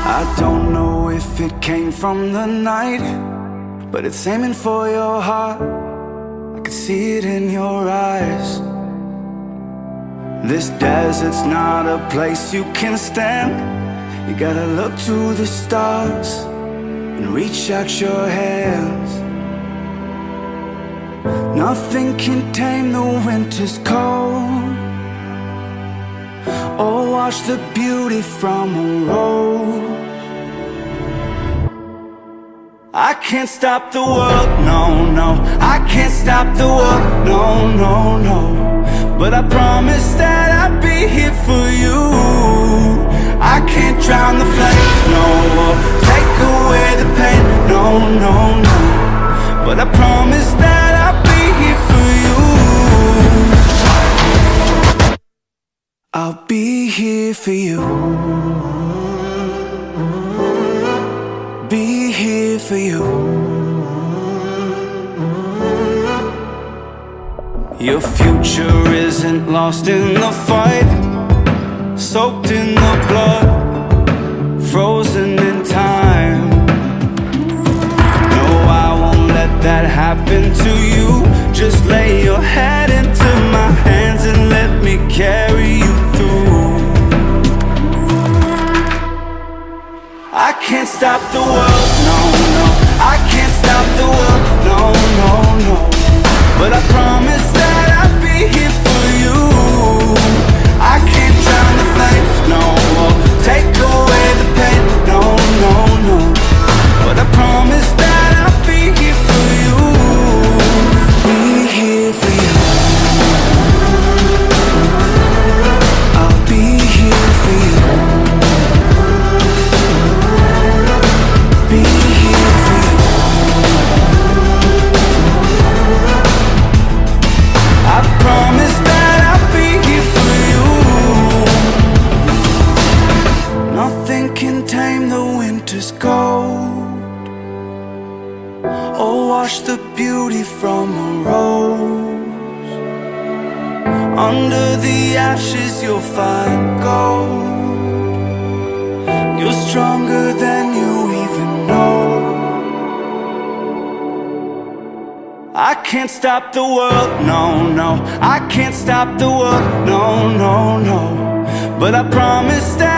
I don't know if it came from the night, but it's aiming for your heart. I can see it in your eyes. This desert's not a place you can stand. You gotta look to the stars and reach out your hands. Nothing can tame the winter's cold or wash the beauty from a rose. I can't stop the world, no, no. I can't stop the world, no, no, no. But I promise that I'll be here for you. I can't drown the flames, no, or take away the pain, no, no, no. But I promise that I'll be here for you. I'll be here for you. Be here for you. Your future isn't lost in the fight, soaked in the blood, frozen in time. No, I won't let that happen to you. Just lay your head into my hands and let me carry you through. I can't stop the world, no, no. I can't stop the world, no, no, no. But I promise that I'll be here for you. I can't drown the flames, no, or take away the pain, no, no, no. But I promise that I'll be here for you. Be here for you. I'll be here for you. Be here for you. I promise that I'll be here for you. Nothing can tame the winter's cold or wash the beauty from a rose. Under the ashes you'll find gold. You're stronger than you even know. I can't stop the world, no, no. I can't stop the world, no, no, no. But I promise that